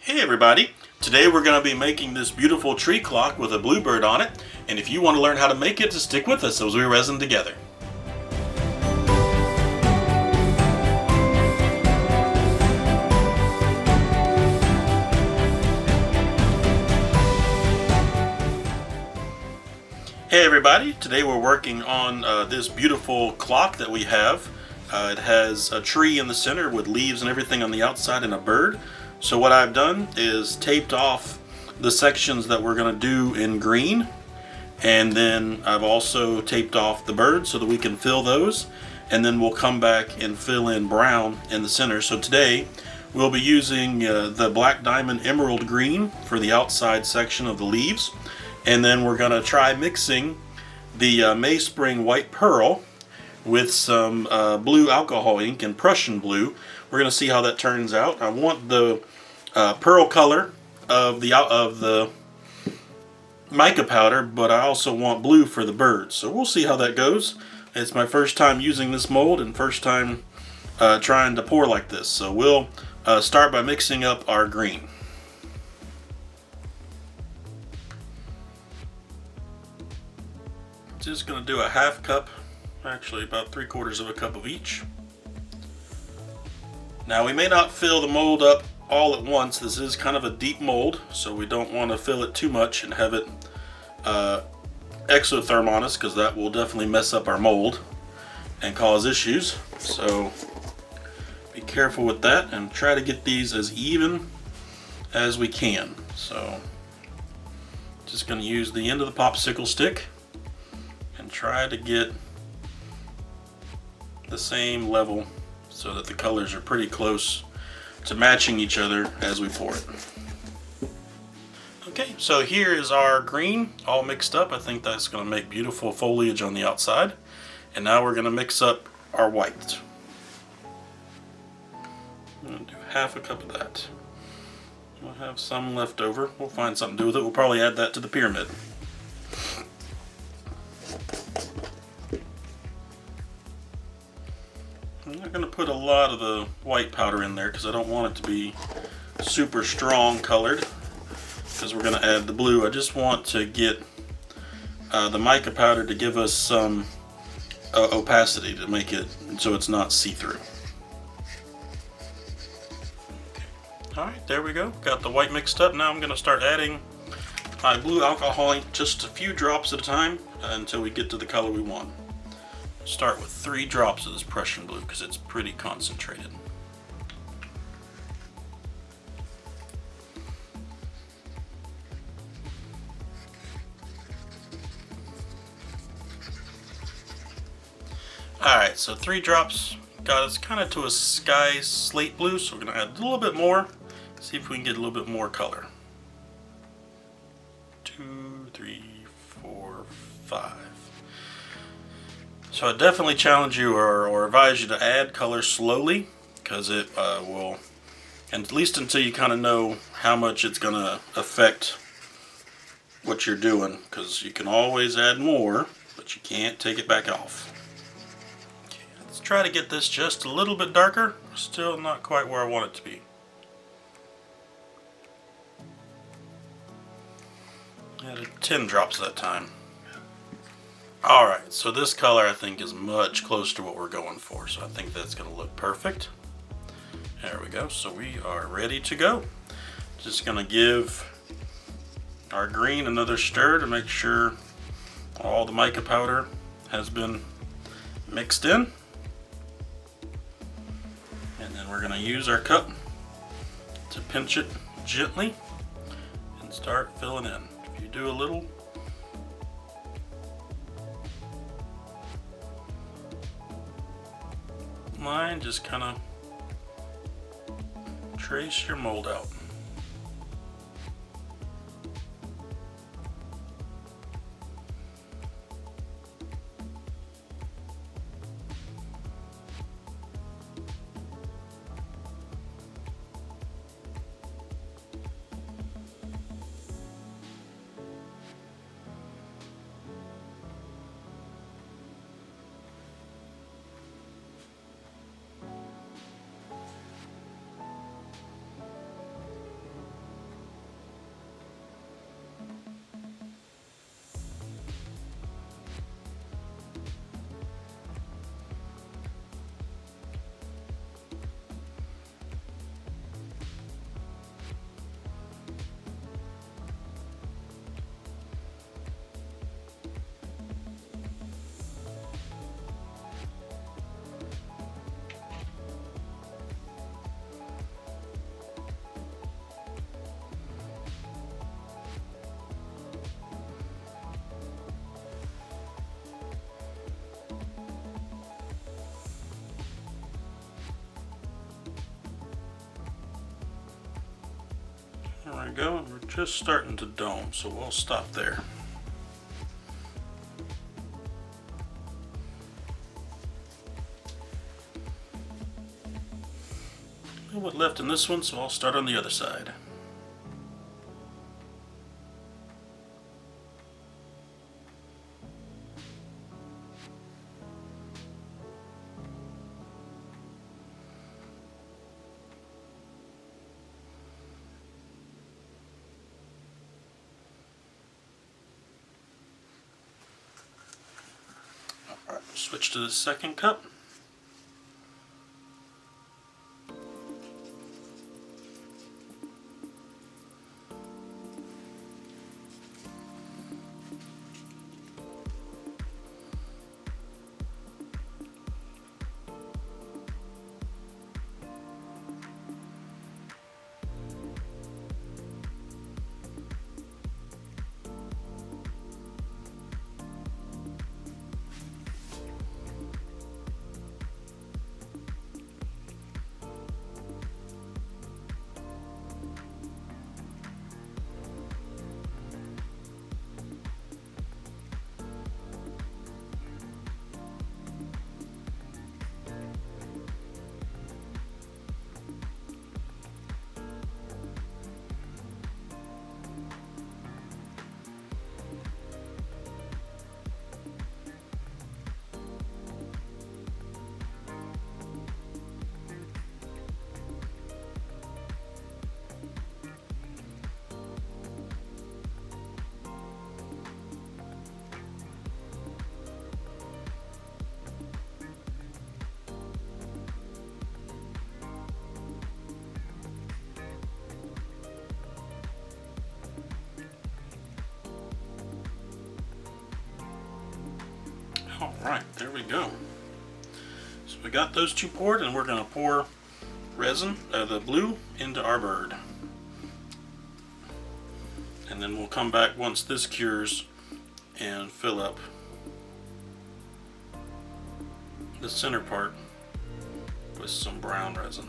Hey everybody! Today we're going to be making this beautiful tree clock with a bluebird on it, and if you want to learn how to make it, just stick with us as we resin together. Hey everybody! Today we're working on this beautiful clock that we have. It has a tree in the center with leaves and everything on the outside and a bird. So what I've done is taped off the sections that we're going to do in green, and then I've also taped off the bird so that we can fill those, and then we'll come back and fill in brown in the center. So today we'll be using the black diamond emerald green for the outside section of the leaves, and then we're going to try mixing the Mayspring white pearl with some blue alcohol ink and Prussian blue. We're going to see how that turns out. I want the pearl color of the mica powder, but I also want blue for the birds. So we'll see how that goes. It's my first time using this mold and first time trying to pour like this. So we'll start by mixing up our green. Just going to do a half cup, actually about 3/4 of a cup of each. Now we may not fill the mold up all at once. This is kind of a deep mold, so we don't want to fill it too much and have it exotherm on us, because that will definitely mess up our mold and cause issues. So be careful with that and try to get these as even as we can. So just going to use the end of the popsicle stick and try to get the same level so that the colors are pretty close to matching each other as we pour it. Okay, so here is our green all mixed up. I think that's going to make beautiful foliage on the outside. And now we're going to mix up our white. I'm going to do half a cup of that. We'll have some left over. We'll find something to do with it. We'll probably add that to the pyramid. I'm not going to put a lot of the white powder in there because I don't want it to be super strong colored, because we're going to add the blue. I just want to get the mica powder to give us some opacity, to make it so it's not see-through. Okay. Alright, there we go. Got the white mixed up. Now I'm going to start adding my blue alcohol ink, just a few drops at a time until we get to the color we want. Start with 3 drops of this Prussian blue because it's pretty concentrated. Alright, so 3 drops got us kind of to a sky slate blue, so we're going to add a little bit more, see if we can get a little bit more color. 2, 3, 4, 5. So I definitely challenge you or advise you to add color slowly, because it will, and at least until you kind of know how much it's going to affect what you're doing, because you can always add more, but you can't take it back off. Okay, let's try to get this just a little bit darker. Still not quite where I want it to be. Added 10 drops that time. Alright, so this color I think is much closer to what we're going for, so I think that's going to look perfect. There we go, so we are ready to go. Just going to give our green another stir to make sure all the mica powder has been mixed in. And then we're going to use our cup to pinch it gently and start filling in. If you do a little line, just kind of trace your mold out. There we go, and we're just starting to dome, so we'll stop there. A little bit left in this one, so I'll start on the other side. Alright, switch to the second cup. Alright, there we go. So we got those two poured, and we're going to pour resin, the blue, into our bird. And then we'll come back once this cures and fill up the center part with some brown resin.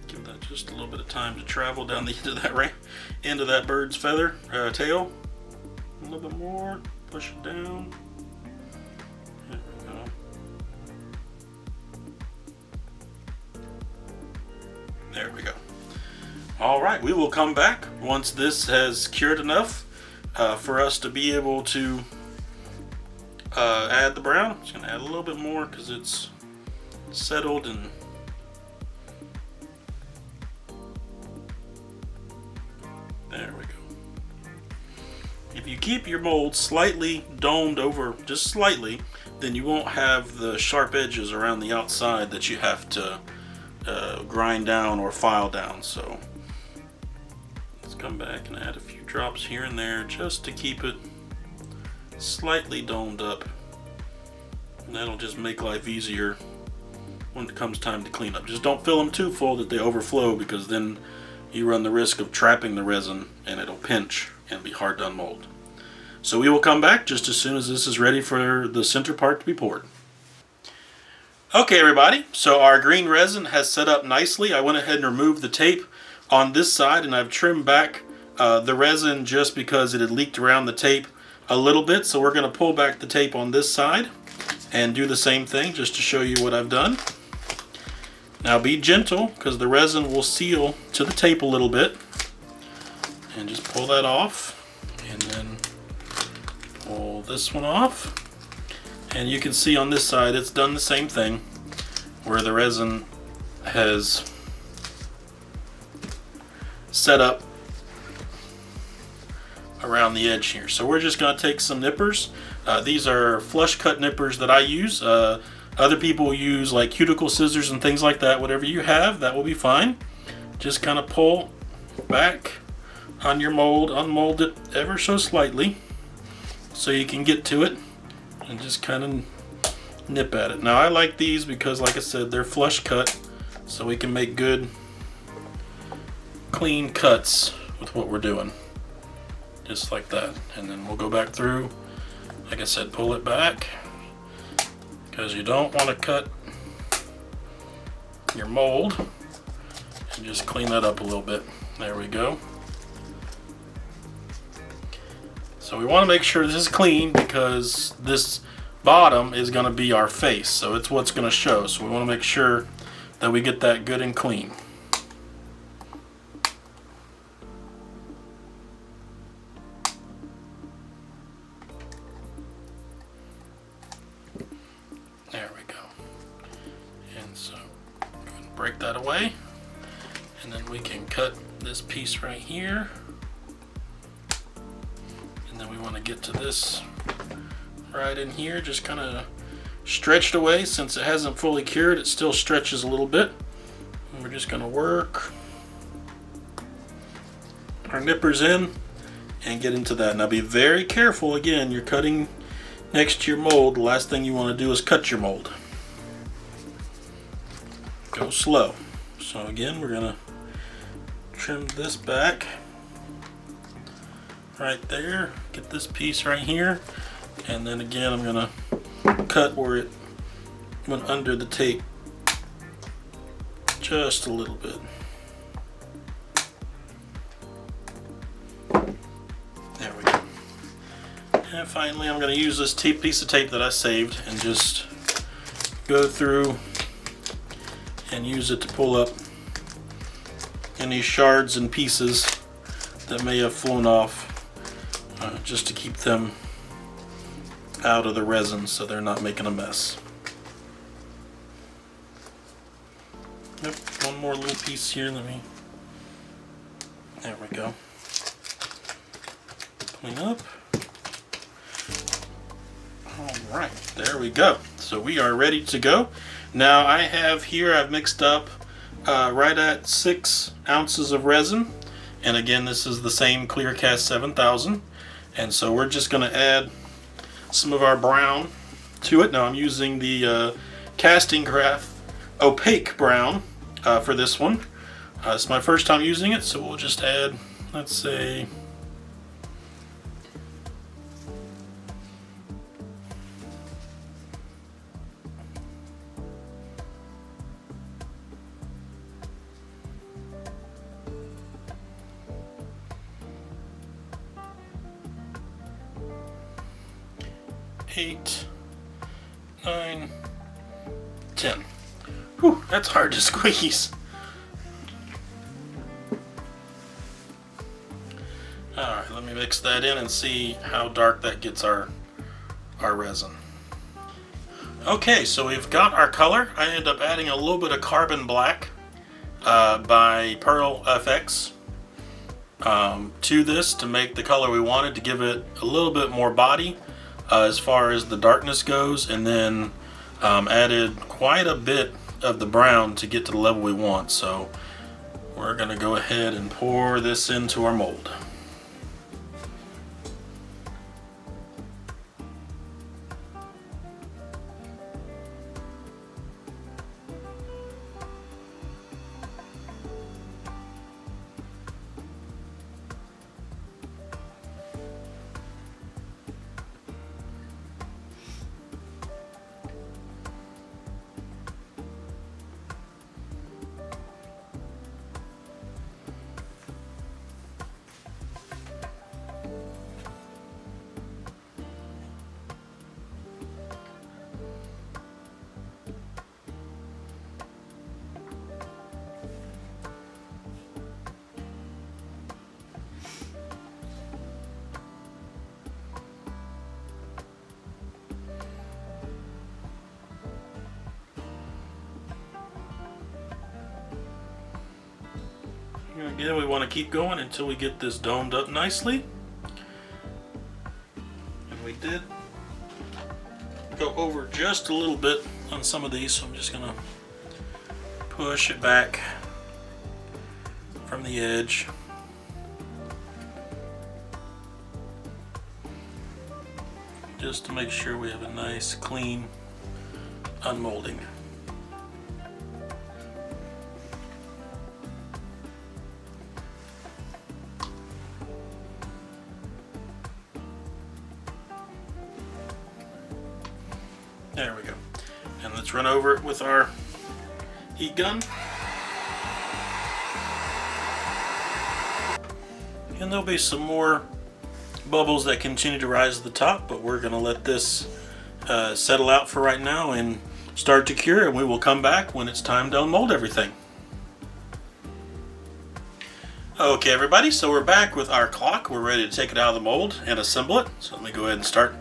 Give that just a little bit of time to travel down the end of that bird's feather tail. A little bit more. Push it down. There we go. There we go. All right, we will come back once this has cured enough for us to be able to add the brown. I'm just going to add a little bit more because it's settled and there we go. If you keep your mold slightly domed over, just slightly, then you won't have the sharp edges around the outside that you have to grind down or file down. So let's come back and add a few drops here and there just to keep it slightly domed up. And that'll just make life easier when it comes time to clean up. Just don't fill them too full that they overflow, because then you run the risk of trapping the resin and it'll pinch and be hard to unmold. So we will come back just as soon as this is ready for the center part to be poured. Okay everybody, so our green resin has set up nicely. I went ahead and removed the tape on this side, and I've trimmed back the resin just because it had leaked around the tape a little bit. So we're going to pull back the tape on this side and do the same thing just to show you what I've done. Now be gentle, because the resin will seal to the tape a little bit. And just pull that off, and then pull this one off. And you can see on this side it's done the same thing, where the resin has set up around the edge here. So we're just going to take some nippers. These are flush cut nippers that I use. Other people use like cuticle scissors and things like that. Whatever you have, that will be fine. Just kind of pull back on your mold, unmold it ever so slightly so you can get to it, and just kind of nip at it. Now I like these because, like I said, they're flush cut, so we can make good clean cuts with what we're doing. Just like that. And then we'll go back through, like I said, pull it back, because you don't want to cut your mold and just clean that up a little bit. There we go. So we want to make sure this is clean because this bottom is going to be our face, so it's what's going to show. So we want to make sure that we get that good and clean. There we go. And so I'm going to break that away, and then we can cut this piece right here. And then we want to get to this right in here, just kind of stretched away. Since it hasn't fully cured, it still stretches a little bit. And we're just going to work our nippers in and get into that. Now be very careful. Again, you're cutting next to your mold. The last thing you want to do is cut your mold. Go slow. So again, we're going to trim this back right there, get this piece right here, and then again I'm gonna cut where it went under the tape just a little bit. There we go. And finally I'm going to use this piece of tape that I saved and just go through and use it to pull up any shards and pieces that may have flown off, just to keep them out of the resin so they're not making a mess. Yep, one more little piece here. There we go. Clean up. Alright, there we go. So we are ready to go. Now I have here, I've mixed up right at 6 ounces of resin. And again, this is the same Clearcast 7000. And so we're just going to add some of our brown to it. Now I'm using the Casting Craft Opaque Brown for this one. It's my first time using it, so we'll just add, let's say, eight, 9, 10. Whew, that's hard to squeeze. Alright, let me mix that in and see how dark that gets our resin. Okay, so we've got our color. I ended up adding a little bit of carbon black by Pearl FX to this to make the color we wanted, to give it a little bit more body as far as the darkness goes, and then added quite a bit of the brown to get to the level we want. So we're going to go ahead and pour this into our mold. Again, we want to keep going until we get this domed up nicely. And we did go over just a little bit on some of these, so I'm just going to push it back from the edge. Just to make sure we have a nice, clean unmolding. There we go. And let's run over it with our heat gun. And there'll be some more bubbles that continue to rise to the top, but we're going to let this settle out for right now and start to cure, and we will come back when it's time to unmold everything. Okay everybody, so we're back with our clock. We're ready to take it out of the mold and assemble it. So let me go ahead and start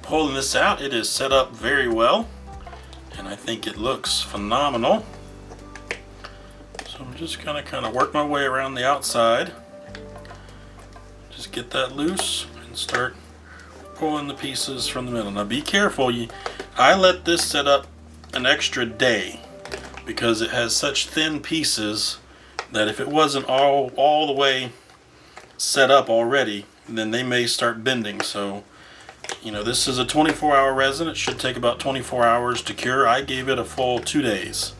pulling this out. It is set up very well, and I think it looks phenomenal. So I'm just gonna kind of work my way around the outside. Just get that loose and start pulling the pieces from the middle. Now be careful, I let this set up an extra day because it has such thin pieces that if it wasn't all the way set up already, then they may start bending. So, you know, this is a 24-hour resin. It should take about 24 hours to cure. I gave it a full 2 days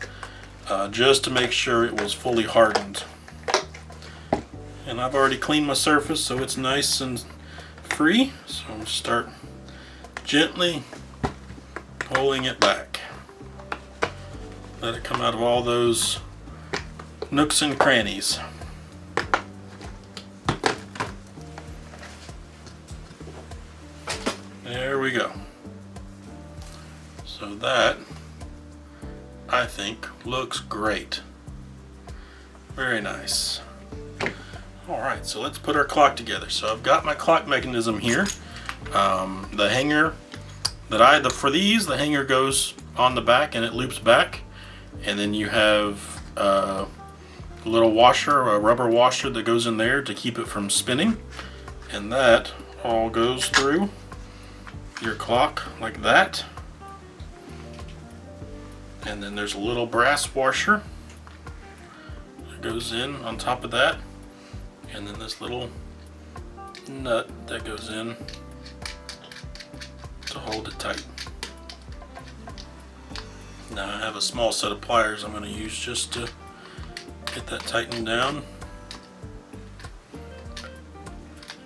just to make sure it was fully hardened. And I've already cleaned my surface so it's nice and free. So I'm going to start gently pulling it back. Let it come out of all those nooks and crannies. There we go. So that, I think, looks great. Very nice. Alright, so let's put our clock together. So I've got my clock mechanism here. The hanger that for these, the hanger goes on the back and it loops back. And then you have a little washer, a rubber washer that goes in there to keep it from spinning, and that all goes through your clock like that. And then there's a little brass washer that goes in on top of that, and then this little nut that goes in to hold it tight. Now I have a small set of pliers I'm going to use just to get that tightened down.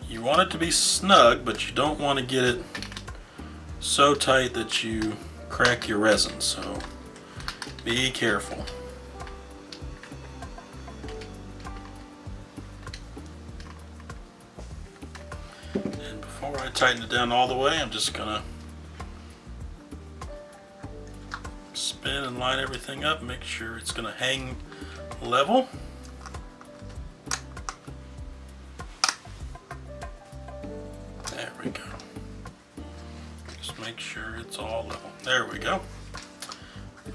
You want it to be snug, but you don't want to get it so tight that you crack your resin, so be careful. And before I tighten it down all the way, I'm just gonna spin and line everything up, make sure it's gonna hang level. There we go. Just make sure it's all level. There we go.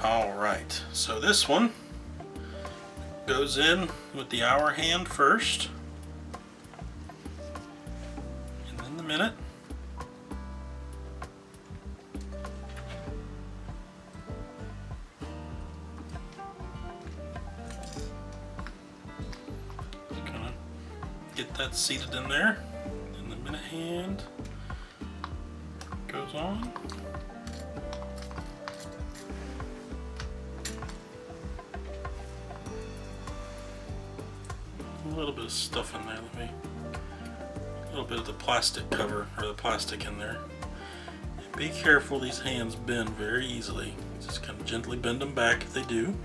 Alright, so this one goes in with the hour hand first, and then the minute. Get that seated in there. Then the minute hand goes on. A little bit of stuff in there. A little bit of the plastic cover, or the plastic in there. And be careful, these hands bend very easily. Just kind of gently bend them back if they do.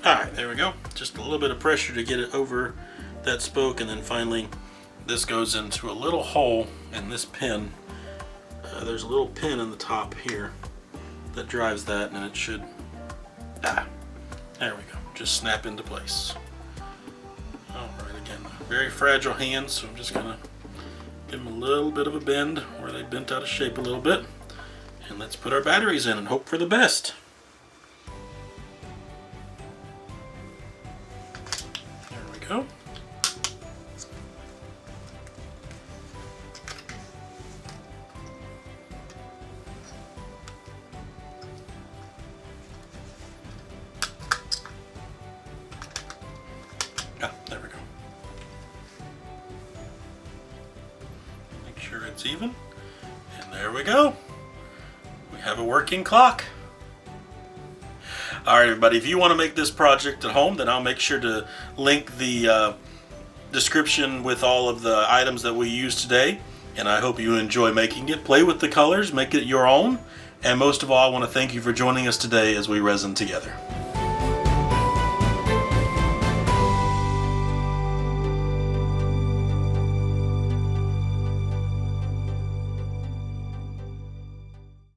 Alright, there we go. Just a little bit of pressure to get it over that spoke, and then finally this goes into a little hole in this pin. There's a little pin in the top here that drives that, and it should, there we go, just snap into place. Alright, again, very fragile hands, so I'm just gonna give them a little bit of a bend where they bent out of shape a little bit. And let's put our batteries in and hope for the best. Go. There we go. it's even. And there we go. We have a working clock. Alright everybody, if you want to make this project at home, then I'll make sure to link the description with all of the items that we used today. And I hope you enjoy making it. Play with the colors, make it your own. And most of all, I want to thank you for joining us today as we resin together.